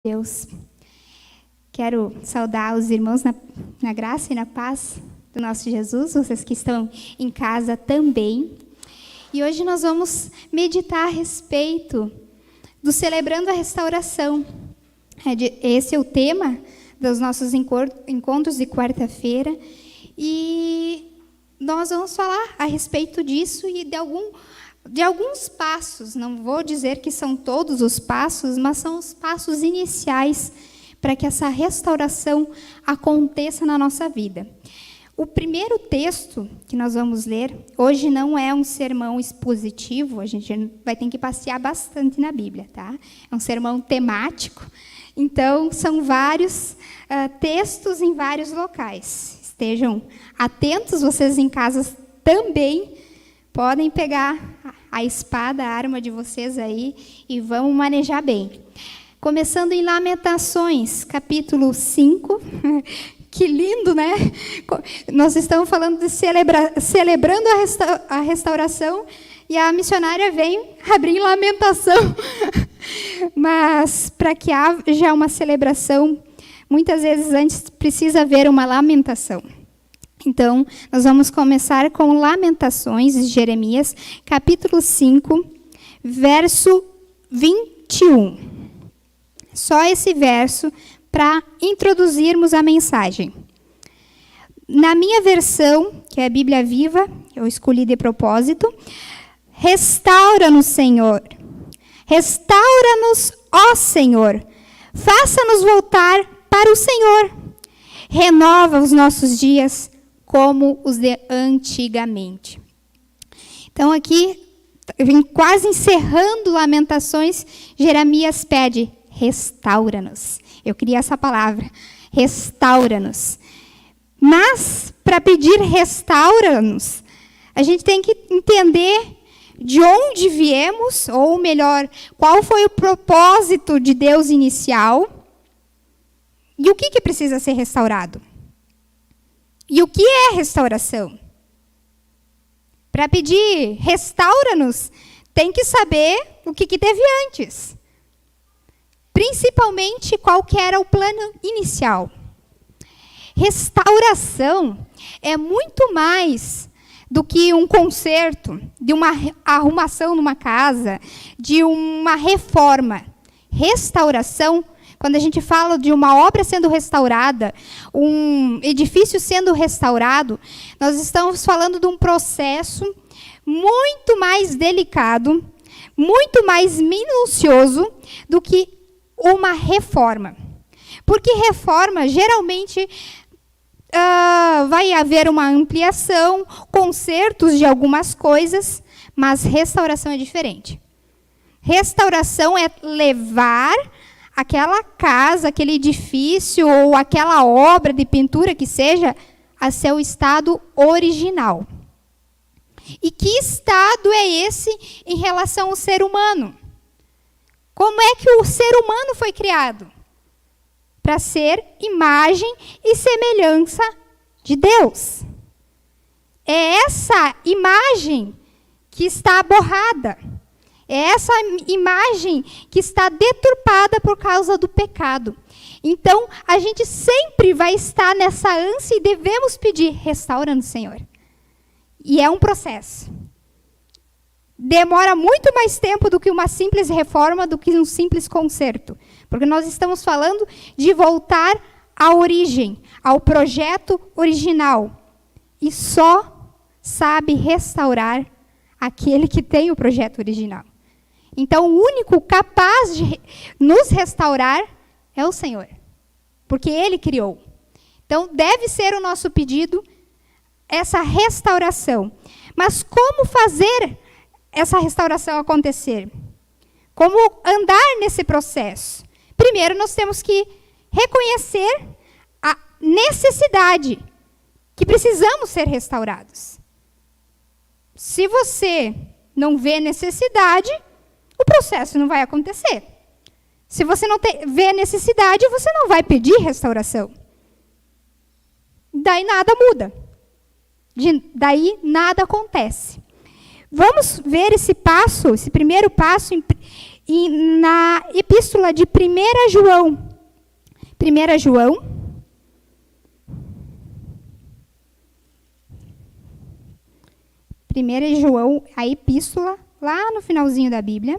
Deus, quero saudar os irmãos na graça e na paz do nosso Jesus, vocês que estão em casa também. E hoje nós vamos meditar a respeito do Celebrando a Restauração. Esse é o tema dos nossos encontros de quarta-feira. E nós vamos falar a respeito disso e de alguns passos. Não vou dizer que são todos os passos, mas são os passos iniciais para que essa restauração aconteça na nossa vida. O primeiro texto que nós vamos ler, hoje não é um sermão expositivo, a gente vai ter que passear bastante na Bíblia, tá? É um sermão temático, então são vários textos em vários locais. Estejam atentos, vocês em casa também podem pegar a espada, a arma de vocês aí e vamos manejar bem. Começando em Lamentações, capítulo 5. Que lindo, né? Nós estamos falando de celebrando a restauração e a missionária vem abrir lamentação. Mas para que haja uma celebração, muitas vezes antes precisa haver uma lamentação. Então, nós vamos começar com Lamentações de Jeremias, capítulo 5, verso 21. Só esse verso para introduzirmos a mensagem. Na minha versão, que é a Bíblia Viva, eu escolhi de propósito, restaura-nos, Senhor. Restaura-nos, ó Senhor. Faça-nos voltar para o Senhor. Renova os nossos dias como os de antigamente. Então, aqui, quase encerrando Lamentações, Jeremias pede, restaura-nos. Eu queria essa palavra, restaura-nos. Mas, para pedir restaura-nos, a gente tem que entender de onde viemos, ou melhor, qual foi o propósito de Deus inicial e o que precisa ser restaurado. E o que é restauração? Para pedir restaura-nos, tem que saber o que teve antes. Principalmente qual que era o plano inicial. Restauração é muito mais do que um conserto, de uma arrumação numa casa, de uma reforma. Restauração, quando a gente fala de uma obra sendo restaurada, um edifício sendo restaurado, nós estamos falando de um processo muito mais delicado, muito mais minucioso do que uma reforma. Porque reforma, geralmente, vai haver uma ampliação, consertos de algumas coisas, mas restauração é diferente. Restauração é levar aquela casa, aquele edifício ou aquela obra de pintura que seja a seu estado original. E que estado é esse em relação ao ser humano? Como é que o ser humano foi criado? Para ser imagem e semelhança de Deus. É essa imagem que está borrada. É essa imagem que está deturpada por causa do pecado. Então, a gente sempre vai estar nessa ânsia e devemos pedir, restaura-nos, Senhor. E é um processo. Demora muito mais tempo do que uma simples reforma, do que um simples conserto. Porque nós estamos falando de voltar à origem, ao projeto original. E só sabe restaurar aquele que tem o projeto original. Então, o único capaz de nos restaurar é o Senhor. Porque Ele criou. Então, deve ser o nosso pedido essa restauração. Mas como fazer essa restauração acontecer? Como andar nesse processo? Primeiro, nós temos que reconhecer a necessidade que precisamos ser restaurados. Se você não vê necessidade, o processo não vai acontecer. Se você não vê necessidade, você não vai pedir restauração. Daí nada muda. Daí nada acontece. Vamos ver esse primeiro passo E na epístola de 1 João, 1 João, a epístola, lá no finalzinho da Bíblia.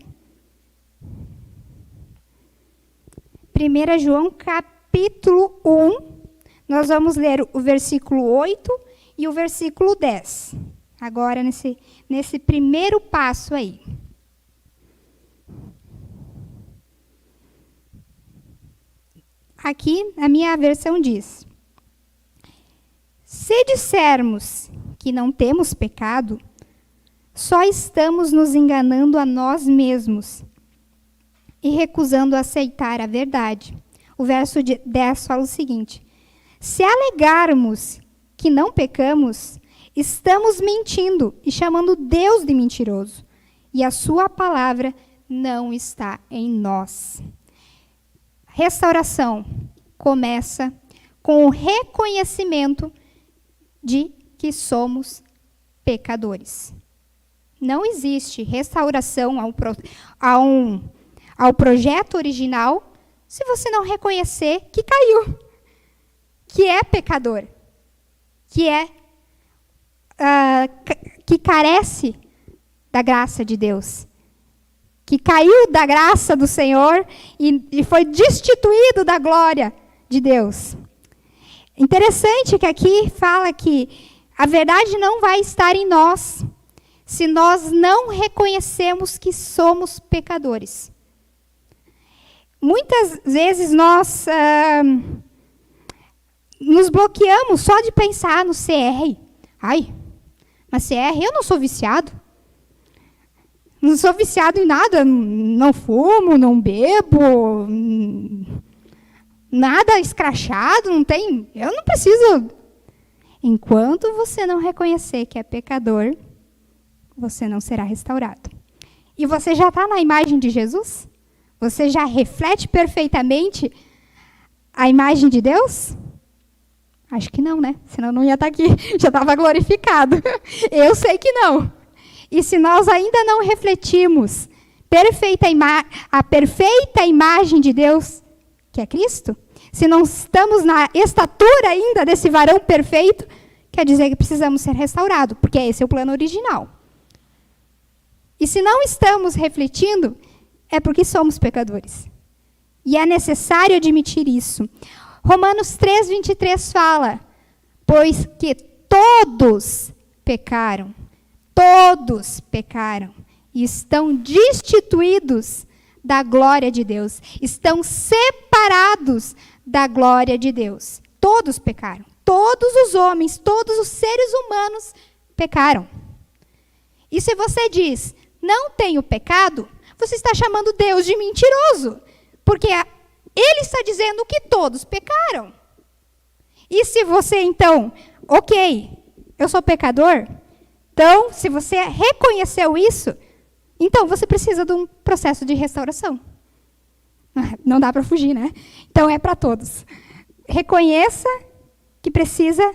1 João, capítulo 1, nós vamos ler o versículo 8 e o versículo 10. Agora, nesse primeiro passo aí. Aqui, a minha versão diz: se dissermos que não temos pecado, só estamos nos enganando a nós mesmos e recusando aceitar a verdade. O verso 10 fala o seguinte: se alegarmos que não pecamos, estamos mentindo e chamando Deus de mentiroso, e a sua palavra não está em nós. Restauração começa com o reconhecimento de que somos pecadores. Não existe restauração ao projeto original se você não reconhecer que caiu, que é pecador, que carece da graça de Deus, que caiu da graça do Senhor e foi destituído da glória de Deus. Interessante que aqui fala que a verdade não vai estar em nós se nós não reconhecemos que somos pecadores. Muitas vezes nós nos bloqueamos só de pensar no CR. Ai, mas CR eu não sou viciado. Não sou viciado em nada, não fumo, não bebo, nada escrachado, não tem. Eu não preciso. Enquanto você não reconhecer que é pecador, você não será restaurado. E você já está na imagem de Jesus? Você já reflete perfeitamente a imagem de Deus? Acho que não, né? Senão não ia estar aqui, já estava glorificado. Eu sei que não. E se nós ainda não refletimos a perfeita imagem de Deus, que é Cristo, se não estamos na estatura ainda desse varão perfeito, quer dizer que precisamos ser restaurados, porque esse é o plano original. E se não estamos refletindo, é porque somos pecadores. E é necessário admitir isso. Romanos 3:23 fala: pois que todos pecaram e estão destituídos da glória de Deus, estão separados da glória de Deus. Todos pecaram. Todos os homens, todos os seres humanos pecaram. E se você diz, não tenho pecado, você está chamando Deus de mentiroso, porque Ele está dizendo que todos pecaram. E se você então, ok, eu sou pecador, então, se você reconheceu isso, então você precisa de um processo de restauração. Não dá para fugir, né? Então, é para todos. Reconheça que precisa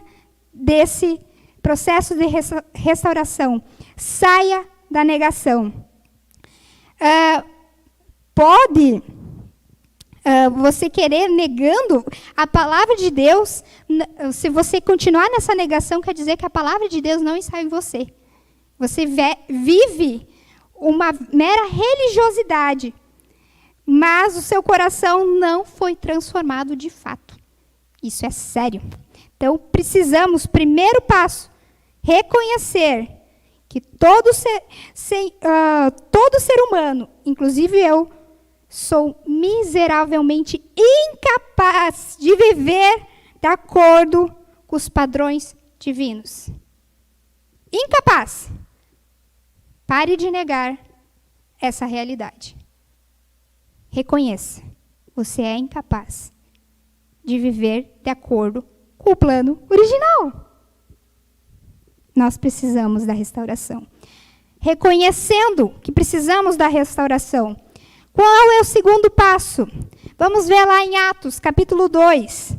desse processo de restauração. Saia da negação. Pode você querer negando a palavra de Deus, se você continuar nessa negação, quer dizer que a palavra de Deus não está em você. Você vive uma mera religiosidade, mas o seu coração não foi transformado de fato. Isso é sério. Então, precisamos, primeiro passo, reconhecer que todo ser humano, inclusive eu, sou miseravelmente incapaz de viver de acordo com os padrões divinos. Incapaz. Pare de negar essa realidade. Reconheça. Você é incapaz de viver de acordo com o plano original. Nós precisamos da restauração. Reconhecendo que precisamos da restauração, qual é o segundo passo? Vamos ver lá em Atos, capítulo 2.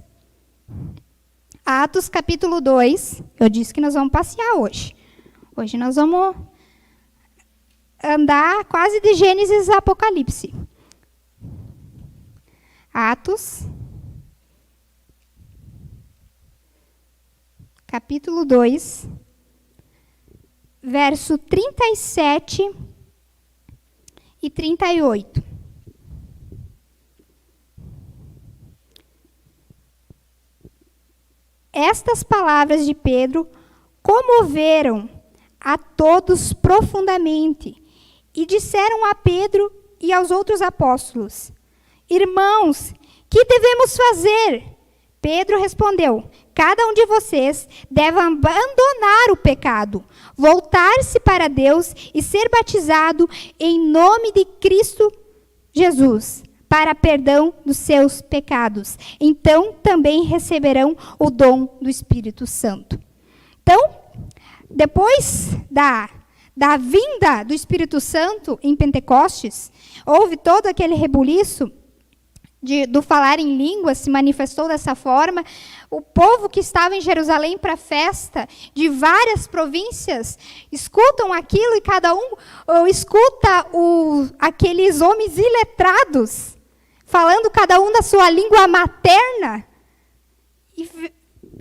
Atos, capítulo 2. Eu disse que nós vamos passear hoje. Hoje nós vamos andar quase de Gênesis a Apocalipse. Atos, capítulo 2, verso 37 e 38. Estas palavras de Pedro comoveram a todos profundamente e disseram a Pedro e aos outros apóstolos: Irmãos, que devemos fazer? Pedro respondeu: Cada um de vocês deve abandonar o pecado, voltar-se para Deus e ser batizado em nome de Cristo Jesus, para perdão dos seus pecados. Então também receberão o dom do Espírito Santo. Então, depois da vinda do Espírito Santo em Pentecostes, houve todo aquele rebuliço do falar em línguas, se manifestou dessa forma. O povo que estava em Jerusalém para a festa, de várias províncias, escutam aquilo e cada um escuta aqueles homens iletrados, falando cada um da sua língua materna,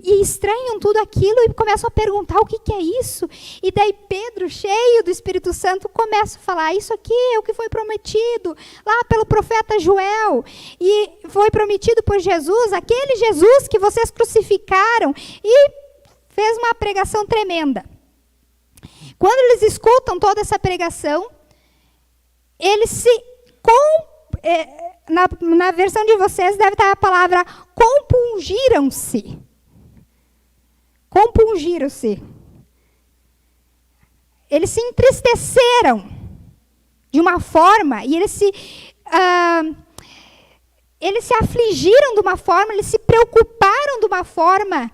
e estranham tudo aquilo e começam a perguntar o que é isso. E daí Pedro, cheio do Espírito Santo, começa a falar: isso aqui é o que foi prometido lá pelo profeta Joel. E foi prometido por Jesus, aquele Jesus que vocês crucificaram. E fez uma pregação tremenda. Quando eles escutam toda essa pregação, eles na versão de vocês deve estar a palavra compungiram-se. Compungiram-se. Eles se entristeceram de uma forma, e eles se afligiram de uma forma, eles se preocuparam de uma forma,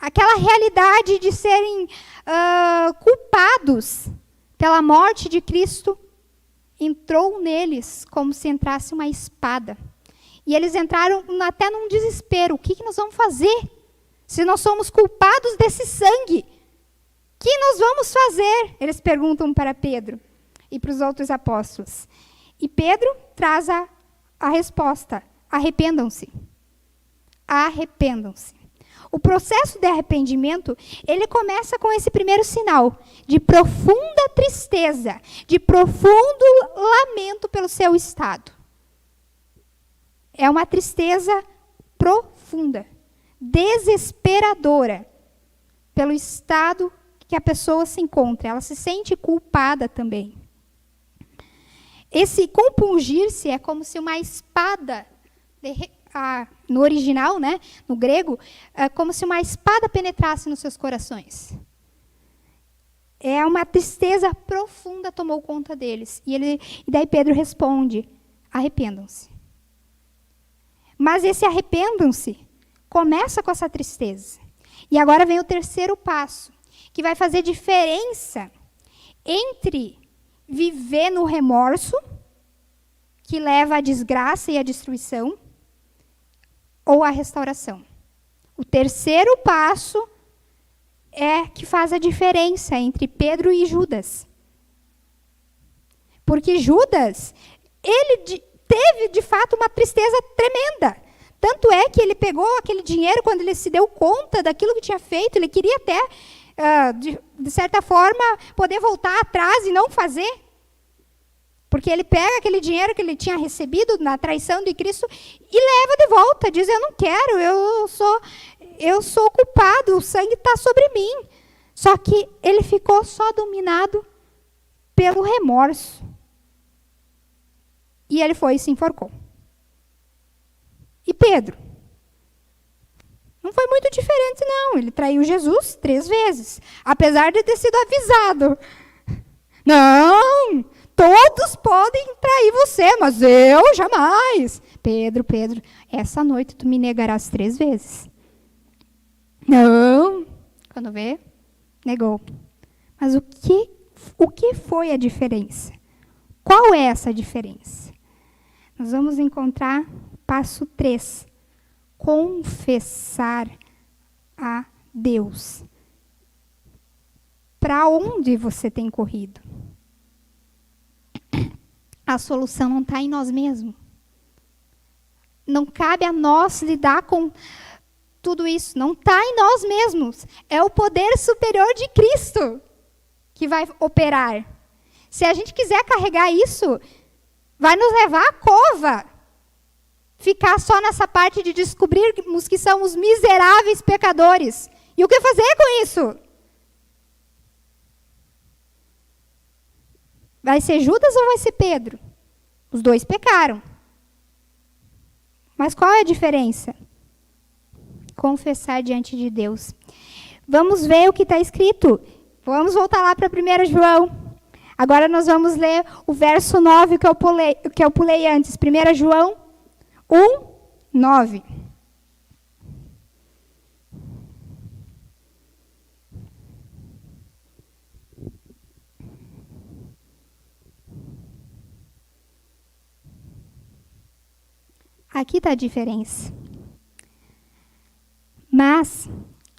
aquela realidade de serem culpados pela morte de Cristo entrou neles como se entrasse uma espada. E eles entraram até num desespero. O que nós vamos fazer? Se nós somos culpados desse sangue, o que nós vamos fazer? Eles perguntam para Pedro e para os outros apóstolos. E Pedro traz a resposta: arrependam-se. Arrependam-se. O processo de arrependimento, ele começa com esse primeiro sinal de profunda tristeza, de profundo lamento pelo seu estado. É uma tristeza profunda, desesperadora, pelo estado que a pessoa se encontra. Ela se sente culpada também. Esse compungir-se é como se uma espada, no original, né, no grego, é como se uma espada penetrasse nos seus corações. É uma tristeza profunda tomou conta deles. E daí Pedro responde: arrependam-se. Mas esse arrependam-se começa com essa tristeza. E agora vem o terceiro passo, que vai fazer diferença entre viver no remorso, que leva à desgraça e à destruição, ou à restauração. O terceiro passo é que faz a diferença entre Pedro e Judas. Porque Judas, ele teve, de fato, uma tristeza tremenda. Tanto é que ele pegou aquele dinheiro quando ele se deu conta daquilo que tinha feito. Ele queria até, de certa forma, poder voltar atrás e não fazer. Porque ele pega aquele dinheiro que ele tinha recebido na traição de Cristo e leva de volta. Diz: eu não quero, eu sou culpado, o sangue está sobre mim. Só que ele ficou só dominado pelo remorso. E ele foi e se enforcou. E Pedro? Não foi muito diferente, não. Ele traiu Jesus 3 vezes. Apesar de ter sido avisado. Não, todos podem trair você, mas eu jamais. Pedro, essa noite tu me negarás 3 vezes. Não. Quando vê, negou. Mas o que foi a diferença? Qual é essa diferença? Nós vamos encontrar passo 3. Confessar a Deus. Para onde você tem corrido? A solução não está em nós mesmos. Não cabe a nós lidar com tudo isso. Não está em nós mesmos. É o poder superior de Cristo que vai operar. Se a gente quiser carregar isso, vai nos levar à cova. Ficar só nessa parte de descobrirmos que somos miseráveis pecadores. E o que fazer com isso? Vai ser Judas ou vai ser Pedro? Os dois pecaram. Mas qual é a diferença? Confessar diante de Deus. Vamos ver o que está escrito. Vamos voltar lá para 1 João. Agora nós vamos ler o verso 9 que eu pulei antes. 1 João 1, 9. Aqui está a diferença. Mas,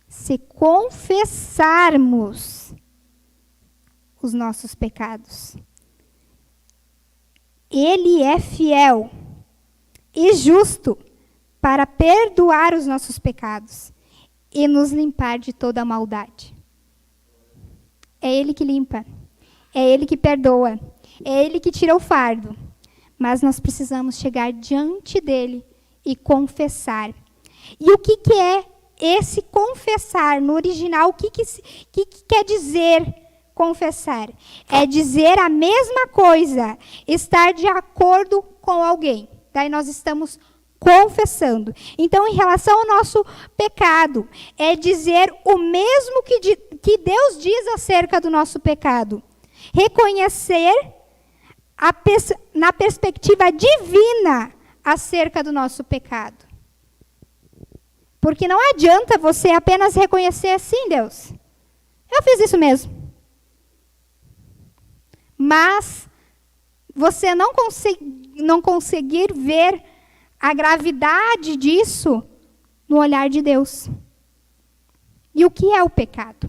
se confessarmos os nossos pecados, Ele é fiel e justo para perdoar os nossos pecados e nos limpar de toda a maldade. É Ele que limpa, é Ele que perdoa, é Ele que tira o fardo. Mas nós precisamos chegar diante dele e confessar. E o que é esse confessar? No original, o que quer dizer confessar? É dizer a mesma coisa, estar de acordo com alguém. Daí nós estamos confessando. Então, em relação ao nosso pecado, é dizer o mesmo que Deus diz acerca do nosso pecado. Reconhecer na perspectiva divina acerca do nosso pecado. Porque não adianta você apenas reconhecer assim, Deus. Eu fiz isso mesmo. Mas você não conseguir ver a gravidade disso no olhar de Deus. E o que é o pecado?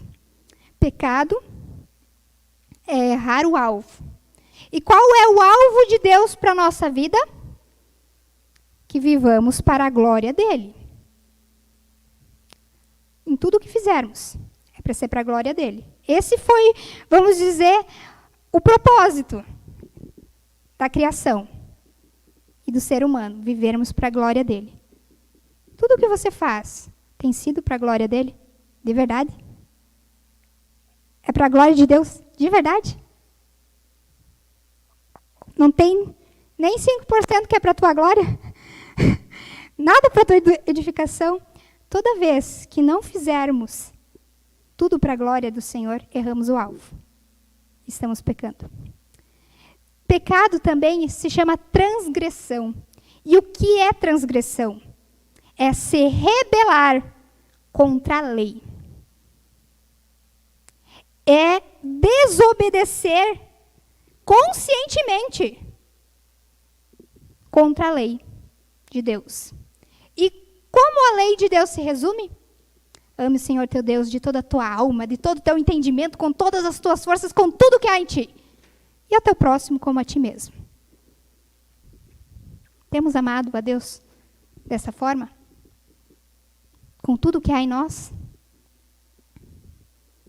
Pecado é errar o alvo. E qual é o alvo de Deus para a nossa vida? Que vivamos para a glória dele. Em tudo que fizermos, é para ser para a glória dele. Esse foi, vamos dizer, o propósito da criação e do ser humano, vivermos para a glória dele. Tudo que você faz tem sido para a glória dele? De verdade? É para a glória de Deus? De verdade? Não tem nem 5% que é para a tua glória? Nada para a tua edificação? Toda vez que não fizermos tudo para a glória do Senhor, erramos o alvo. Estamos pecando. Pecado também se chama transgressão. E o que é transgressão? É se rebelar contra a lei. É desobedecer conscientemente contra a lei de Deus. E como a lei de Deus se resume? Ame o Senhor teu Deus de toda a tua alma, de todo o teu entendimento, com todas as tuas forças, com tudo que há em ti. E ao teu próximo como a ti mesmo. Temos amado a Deus dessa forma? Com tudo que há em nós?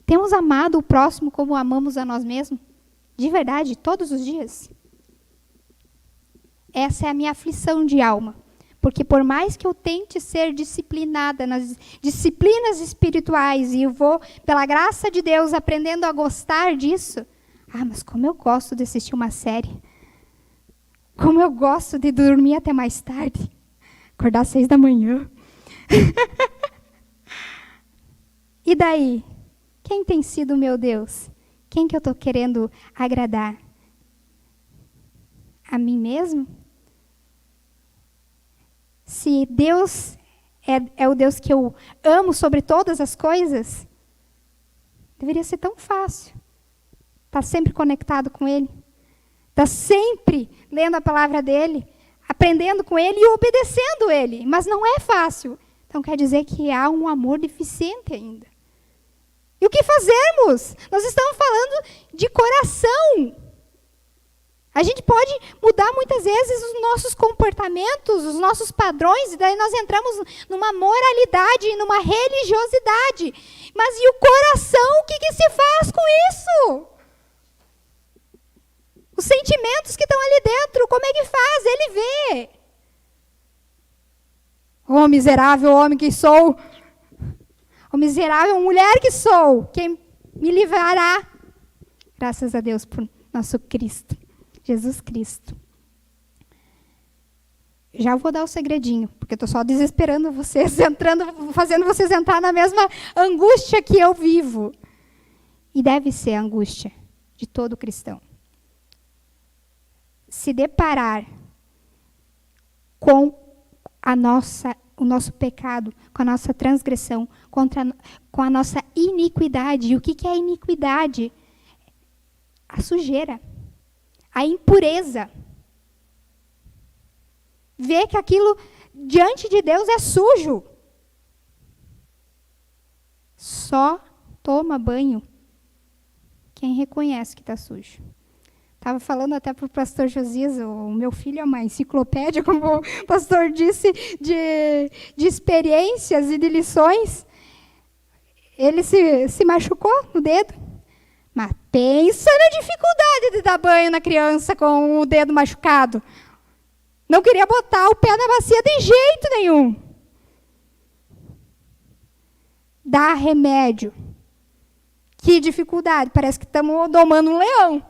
Temos amado o próximo como amamos a nós mesmos? De verdade, todos os dias? Essa é a minha aflição de alma. Porque por mais que eu tente ser disciplinada nas disciplinas espirituais, e eu vou, pela graça de Deus, aprendendo a gostar disso. Mas como eu gosto de assistir uma série. Como eu gosto de dormir até mais tarde. Acordar às 6 da manhã. E daí? Quem tem sido o meu Deus? Quem que eu estou querendo agradar? A mim mesmo? Se Deus é o Deus que eu amo sobre todas as coisas, deveria ser tão fácil. Estar sempre conectado com Ele. Estar sempre lendo a palavra dEle, aprendendo com Ele e obedecendo Ele. Mas não é fácil. Então quer dizer que há um amor deficiente ainda. E o que fazemos? Nós estamos falando de coração. A gente pode mudar muitas vezes os nossos comportamentos, os nossos padrões, e daí nós entramos numa moralidade, numa religiosidade. Mas e o coração, o que se faz com isso? Os sentimentos que estão ali dentro, como é que faz? Ele vê. Oh, miserável homem que sou. Oh, miserável mulher que sou. Quem me livrará? Graças a Deus por nosso Cristo. Jesus Cristo. Já vou dar o segredinho, porque eu estou só desesperando vocês, fazendo vocês entrar na mesma angústia que eu vivo. E deve ser a angústia de todo cristão. Se deparar com o nosso pecado, com a nossa transgressão, com a nossa iniquidade. E o que é a iniquidade? A sujeira. A impureza. Ver que aquilo diante de Deus é sujo. Só toma banho quem reconhece que está sujo. Estava falando até para o pastor Josias, o meu filho é uma enciclopédia, como o pastor disse, de experiências e de lições. Ele se machucou no dedo. Mas pensa na dificuldade de dar banho na criança com o dedo machucado. Não queria botar o pé na bacia de jeito nenhum. Dá remédio. Que dificuldade. Parece que estamos domando um leão.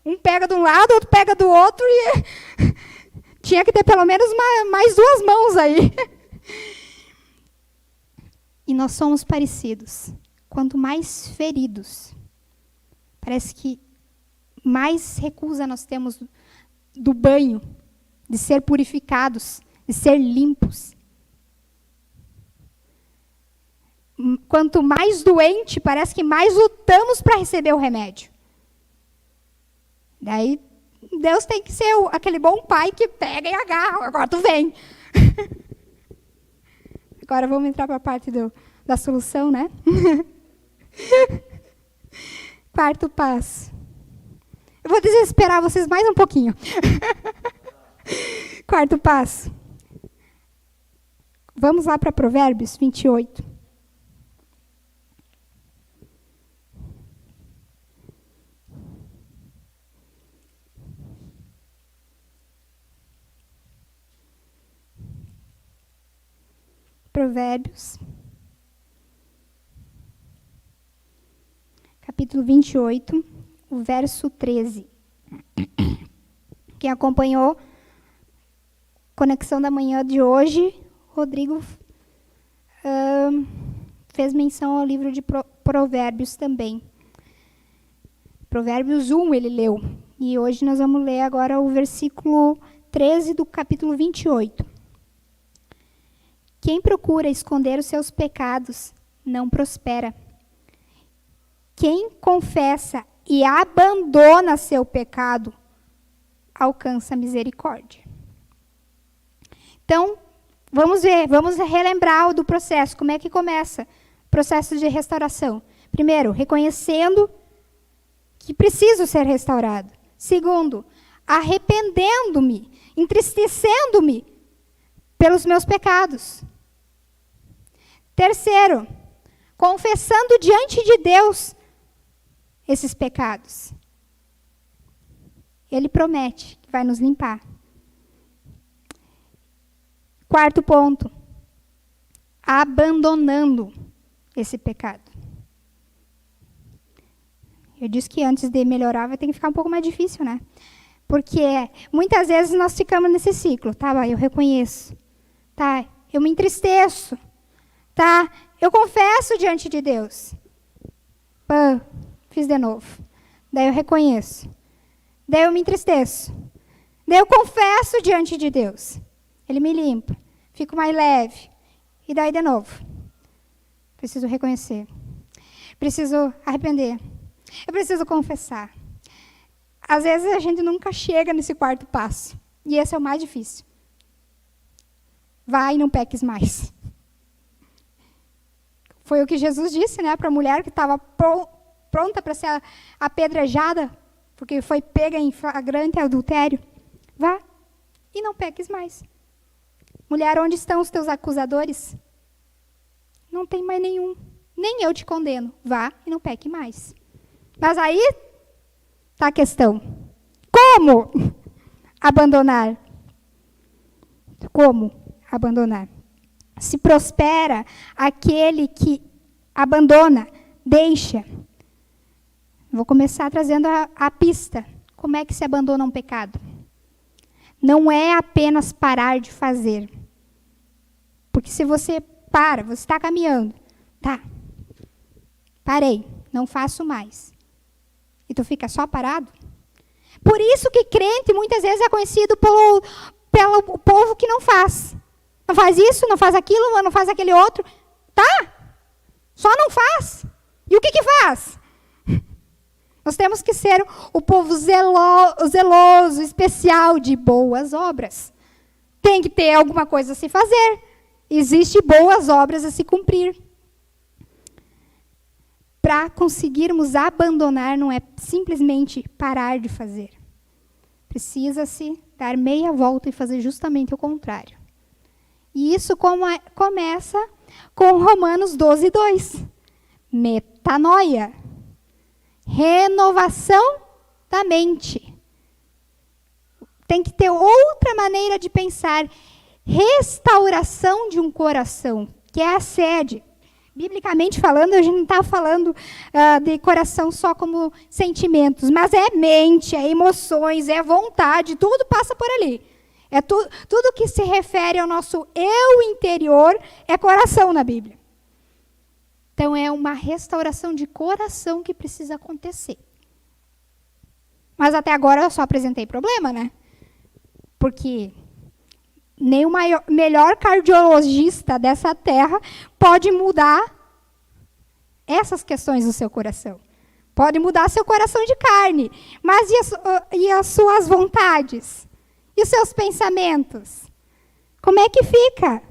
Um pega de um lado, outro pega do outro. E tinha que ter pelo menos mais 2 mãos aí. E nós somos parecidos. Quanto mais feridos, parece que mais recusa nós temos do banho, de ser purificados, de ser limpos. Quanto mais doente, parece que mais lutamos para receber o remédio. Daí, Deus tem que ser aquele bom pai que pega e agarra. Agora tu vem. Agora vamos entrar para a parte da solução, né? Quarto passo. Eu vou desesperar vocês mais um pouquinho. Quarto passo. Vamos lá para Provérbios 28. Provérbios, capítulo 28, o verso 13. Quem acompanhou Conexão da Manhã de hoje, Rodrigo fez menção ao livro de Provérbios também. Provérbios 1 ele leu. E hoje nós vamos ler agora o versículo 13 do capítulo 28. Quem procura esconder os seus pecados não prospera. Quem confessa e abandona seu pecado alcança misericórdia. Então, vamos relembrar do processo. Como é que começa o processo de restauração? Primeiro, reconhecendo que preciso ser restaurado. Segundo, arrependendo-me, entristecendo-me pelos meus pecados. Terceiro, confessando diante de Deus esses pecados. Ele promete que vai nos limpar. Quarto ponto, abandonando esse pecado. Eu disse que antes de melhorar vai ter que ficar um pouco mais difícil, né? Porque muitas vezes nós ficamos nesse ciclo, tá? Eu reconheço, tá? Eu me entristeço, tá? Eu confesso diante de Deus. Pã, fiz de novo. Daí eu reconheço. Daí eu me entristeço. Daí eu confesso diante de Deus. Ele me limpa. Fico mais leve. E daí de novo. Preciso reconhecer. Preciso arrepender. Eu preciso confessar. Às vezes a gente nunca chega nesse quarto passo. E esse é o mais difícil. Vai e não peques mais. Foi o que Jesus disse, né, para a mulher que estava pronta para ser apedrejada porque foi pega em flagrante adultério, vá e não peques mais. Mulher, onde estão os teus acusadores? Não tem mais nenhum. Nem eu te condeno. Vá e não peque mais. Mas aí está a questão. Como abandonar? Como abandonar? Se prospera aquele que abandona, deixa. Vou começar trazendo a pista. Como é que se abandona um pecado? Não é apenas parar de fazer. Porque se você para, você está caminhando. Tá, parei, não faço mais. E tu fica só parado? Por isso que crente muitas vezes é conhecido pelo povo que não faz. Não faz isso, não faz aquilo, não faz aquele outro. Tá, só não faz. E o que faz? Nós temos que ser o povo zeloso, especial de boas obras. Tem que ter alguma coisa a se fazer. Existem boas obras a se cumprir. Para conseguirmos abandonar, não é simplesmente parar de fazer. Precisa-se dar meia volta e fazer justamente o contrário. E isso começa com Romanos 12:2. Metanoia. Renovação da mente. Tem que ter outra maneira de pensar. Restauração de um coração, que é a sede. Biblicamente falando, a gente não está falando de coração só como sentimentos, mas é mente, é emoções, é vontade, tudo passa por ali. É tudo que se refere ao nosso eu interior é coração na Bíblia. Então, é uma restauração de coração que precisa acontecer. Mas até agora eu só apresentei problema, né? Porque nem o melhor cardiologista dessa terra pode mudar essas questões do seu coração. Pode mudar seu coração de carne. Mas e as suas vontades? E os seus pensamentos? Como é que fica?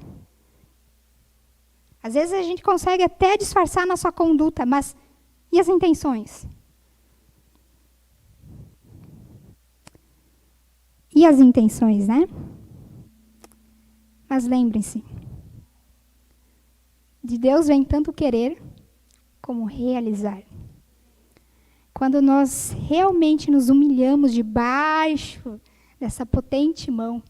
Às vezes a gente consegue até disfarçar a nossa conduta, mas e as intenções? E as intenções, né? Mas lembrem-se, de Deus vem tanto querer como realizar. Quando nós realmente nos humilhamos debaixo dessa potente mão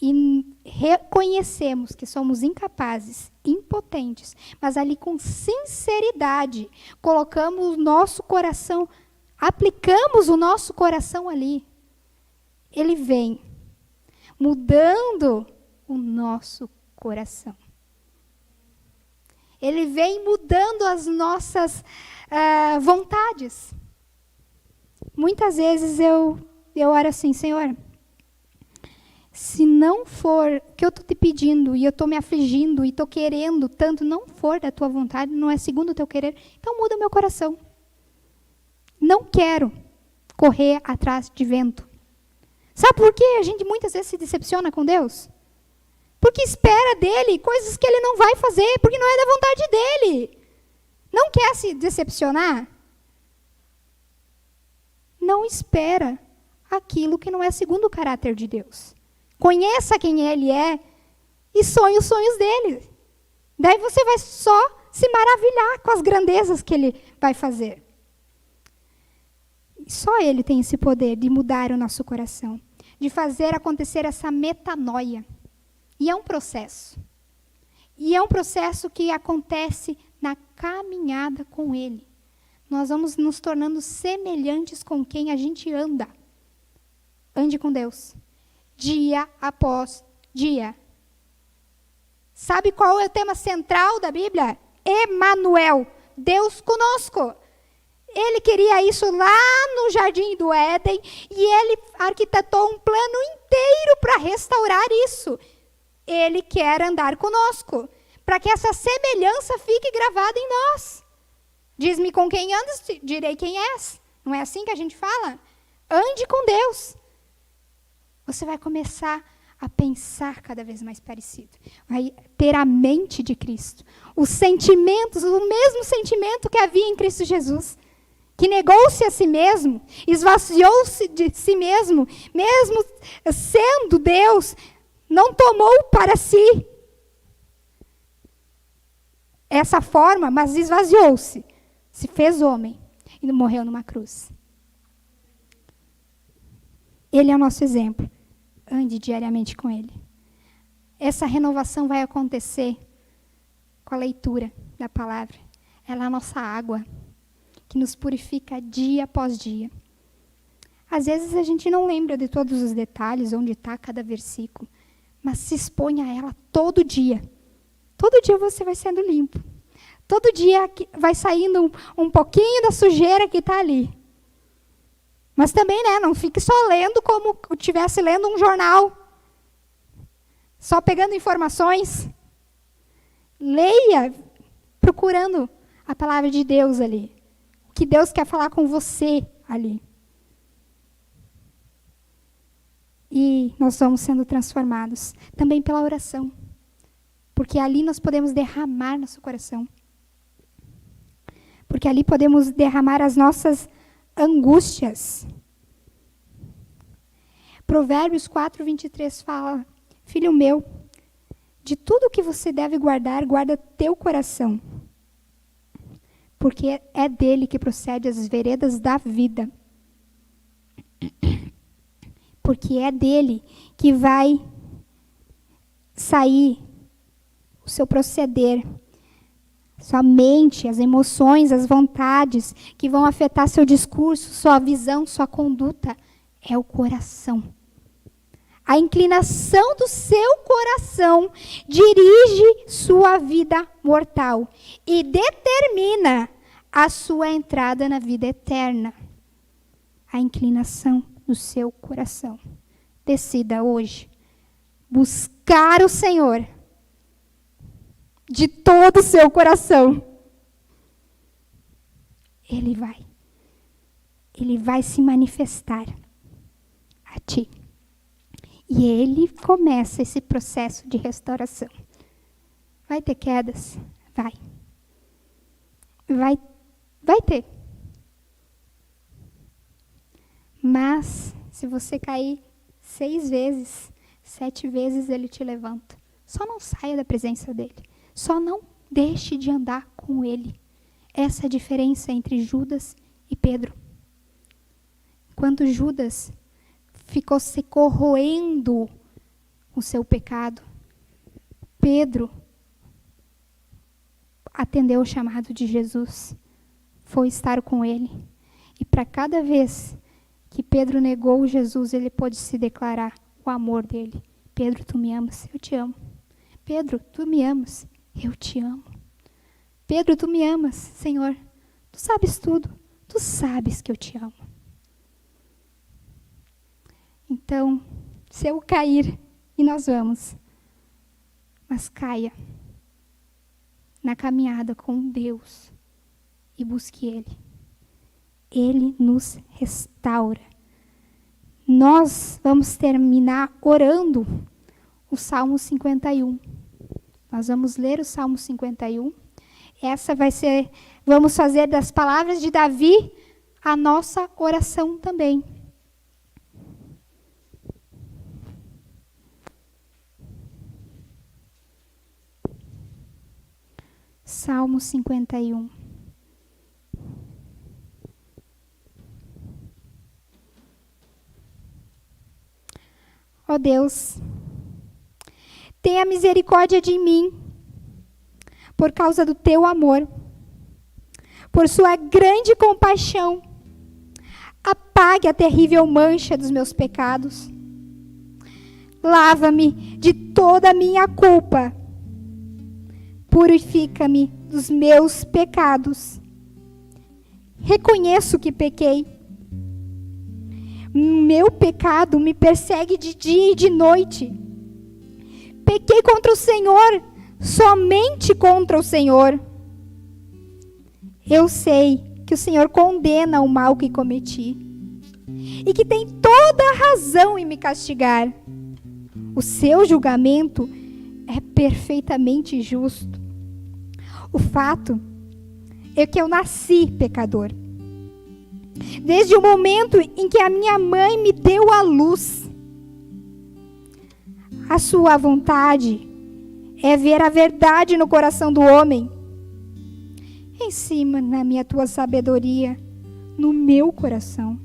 e reconhecemos que somos incapazes, impotentes, mas ali com sinceridade, colocamos o nosso coração, aplicamos o nosso coração ali, ele vem mudando o nosso coração. Ele vem mudando as nossas vontades. Muitas vezes eu oro assim, Senhor, se não for o que eu estou te pedindo, e eu estou me afligindo, e estou querendo tanto, não for da tua vontade, não é segundo o teu querer, então muda o meu coração. Não quero correr atrás de vento. Sabe por que a gente muitas vezes se decepciona com Deus? Porque espera dele coisas que ele não vai fazer, porque não é da vontade dele. Não quer se decepcionar? Não espera aquilo que não é segundo o caráter de Deus. Conheça quem ele é e sonhe os sonhos dele. Daí você vai só se maravilhar com as grandezas que ele vai fazer. Só ele tem esse poder de mudar o nosso coração, de fazer acontecer essa metanoia. E é um processo. E é um processo que acontece na caminhada com ele. Nós vamos nos tornando semelhantes com quem a gente anda. Ande com Deus. Dia após dia. Sabe qual é o tema central da Bíblia? Emanuel, Deus conosco. Ele queria isso lá no Jardim do Éden e ele arquitetou um plano inteiro para restaurar isso. Ele quer andar conosco, para que essa semelhança fique gravada em nós. Diz-me com quem andas, direi quem és. Não é assim que a gente fala? Ande com Deus. Você vai começar a pensar cada vez mais parecido. Vai ter a mente de Cristo. Os sentimentos, o mesmo sentimento que havia em Cristo Jesus. que negou-se a si mesmo, esvaziou-se de si mesmo, mesmo sendo Deus, não tomou para si essa forma, mas esvaziou-se, se fez homem e morreu numa cruz. Ele é o nosso exemplo. Ande diariamente com ele. Essa renovação vai acontecer com a leitura da palavra. Ela é a nossa água, que nos purifica dia após dia. Às vezes a gente não lembra de todos os detalhes, onde está cada versículo, mas se expõe a ela todo dia. Todo dia você vai sendo limpo. Todo dia vai saindo um pouquinho da sujeira que está ali. Mas também, não fique só lendo como se estivesse lendo um jornal. Só pegando informações. Leia, procurando a palavra de Deus ali. O que Deus quer falar com você ali. E nós vamos sendo transformados. Também pela oração. Porque ali nós podemos derramar nosso coração. Porque ali podemos derramar as nossas angústias. Provérbios 4:23 fala: Filho meu, de tudo que você deve guardar, guarda teu coração. Porque é dele que procede as veredas da vida. Porque é dele que vai sair o seu proceder, sua mente, as emoções, as vontades que vão afetar seu discurso, sua visão, sua conduta. É o coração. A inclinação do seu coração dirige sua vida mortal e determina a sua entrada na vida eterna. A inclinação do seu coração. Decida hoje buscar o Senhor de todo o seu coração. Ele vai se manifestar a ti. E ele começa esse processo de restauração. Vai ter quedas? Vai ter. Mas, se você cair 6 vezes, 7 vezes ele te levanta. Só não saia da presença dele. Só não deixe de andar com ele. Essa é a diferença entre Judas e Pedro. Quando Judas ficou se corroendo o seu pecado, Pedro atendeu o chamado de Jesus, foi estar com ele. E para cada vez que Pedro negou Jesus, ele pôde se declarar o amor dele. Pedro, tu me amas? Eu te amo. Pedro, tu me amas? Eu te amo. Pedro, tu me amas? Senhor, tu sabes tudo. Tu sabes que eu te amo. Então, se eu cair, e nós vamos, mas caia na caminhada com Deus e busque Ele. Ele nos restaura. Nós vamos terminar orando o Salmo 51. Nós vamos ler o Salmo 51. Essa vai ser, vamos fazer das palavras de Davi a nossa oração também. Salmo 51. Ó Deus, tenha misericórdia de mim, por causa do teu amor, por sua grande compaixão. Apague a terrível mancha dos meus pecados. Lava-me de toda a minha culpa. Purifica-me dos meus pecados. Reconheço que pequei. Meu pecado me persegue de dia e de noite. Pequei contra o Senhor, somente contra o Senhor. Eu sei que o Senhor condena o mal que cometi e que tem toda a razão em me castigar. O seu julgamento é perfeitamente justo. O fato é que eu nasci pecador. desde o momento em que a minha mãe me deu à luz. A sua vontade é ver a verdade no coração do homem. Ensina-me a tua sabedoria no meu coração.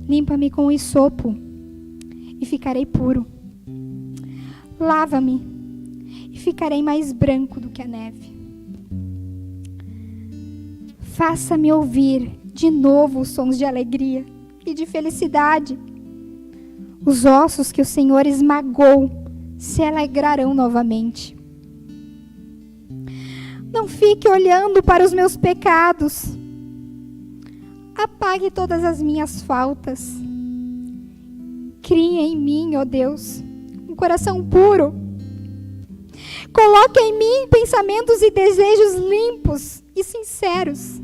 Limpa-me com hisopo e ficarei puro. Lava-me e ficarei mais branco do que a neve. Faça-me ouvir de novo os sons de alegria e de felicidade. Os ossos que o Senhor esmagou se alegrarão novamente. Não fique olhando para os meus pecados. Apague todas as minhas faltas. Crie em mim, ó Deus, um coração puro. Coloque em mim pensamentos e desejos limpos e sinceros.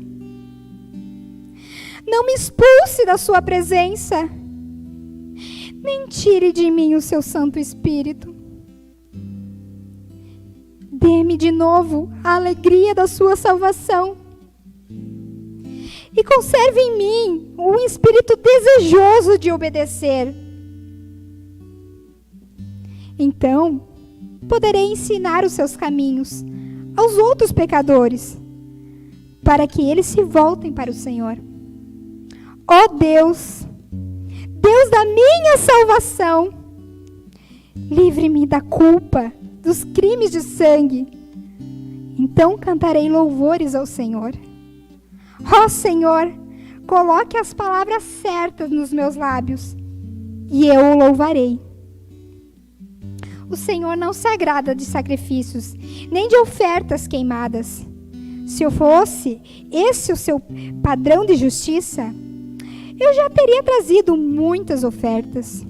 Não me expulse da sua presença, nem tire de mim o seu Santo Espírito. Dê-me de novo a alegria da sua salvação. E conserve em mim um espírito desejoso de obedecer. Então, poderei ensinar os seus caminhos aos outros pecadores, para que eles se voltem para o Senhor. Ó Deus, Deus da minha salvação, livre-me da culpa, dos crimes de sangue. Então cantarei louvores ao Senhor. Ó Senhor, coloque as palavras certas nos meus lábios, e eu o louvarei. O Senhor não se agrada de sacrifícios, nem de ofertas queimadas. Se eu fosse esse o seu padrão de justiça, eu já teria trazido muitas ofertas.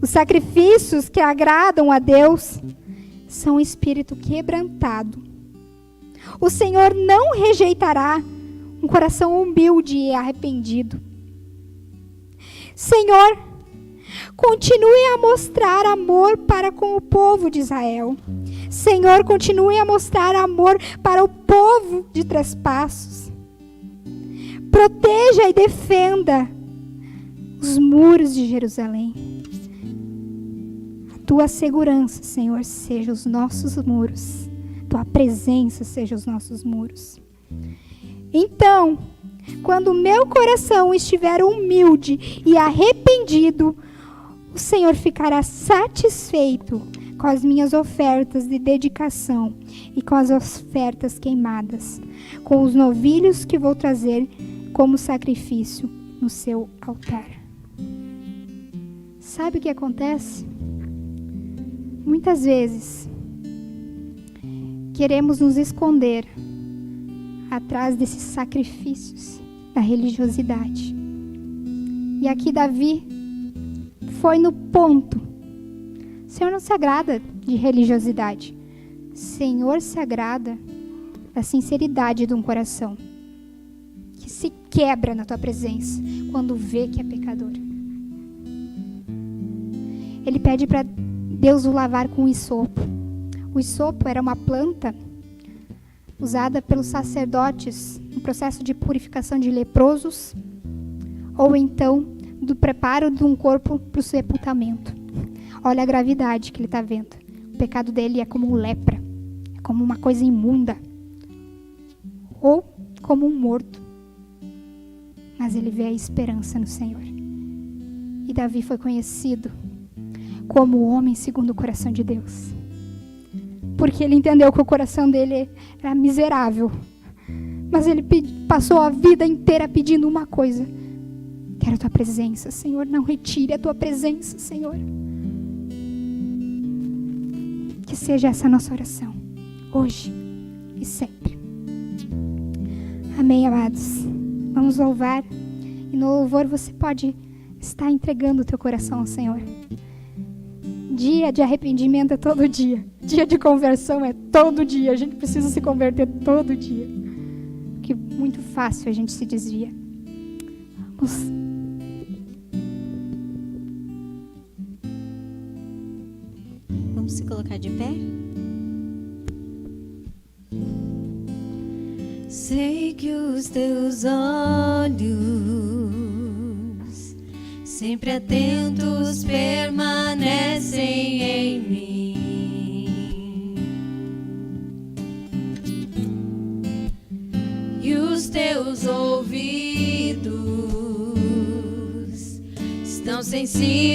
Os sacrifícios que agradam a Deus são um espírito quebrantado. O Senhor não rejeitará um coração humilde e arrependido. Senhor, continue a mostrar amor para com o povo de Israel. Senhor, continue a mostrar amor para o povo de Três Passos. Proteja e defenda os muros de Jerusalém. A tua segurança, Senhor, seja os nossos muros. Tua presença seja os nossos muros. Então, quando o meu coração estiver humilde e arrependido, o Senhor ficará satisfeito com as minhas ofertas de dedicação e com as ofertas queimadas, com os novilhos que vou trazer como sacrifício no seu altar. Sabe o que acontece? Muitas vezes queremos nos esconder atrás desses sacrifícios da religiosidade. E aqui Davi foi no ponto. O Senhor não se agrada de religiosidade. O Senhor se agrada da sinceridade de um coração que se quebra na tua presença quando vê que é pecador. Ele pede para Deus o lavar com hisopo. O hisopo era uma planta usada pelos sacerdotes no processo de purificação de leprosos, ou então do preparo de um corpo para o sepultamento. Olha a gravidade que ele está vendo. O pecado dele é como lepra, é como uma coisa imunda, ou como um morto. Mas ele vê a esperança no Senhor. E Davi foi conhecido como o homem segundo o coração de Deus, porque ele entendeu que o coração dele era miserável, mas ele passou a vida inteira pedindo uma coisa: quero a tua presença, Senhor, não retire a tua presença, Senhor. Que seja essa a nossa oração, hoje e sempre. Amém, amados. Vamos louvar, e no louvor você pode estar entregando o teu coração ao Senhor. Dia de arrependimento é todo dia. Dia de conversão é todo dia. A gente precisa se converter todo dia. Porque muito fácil a gente se desvia. Vamos se colocar de pé? Sei que os teus olhos, sempre atentos, permanecem em mim, e os teus ouvidos estão sensíveis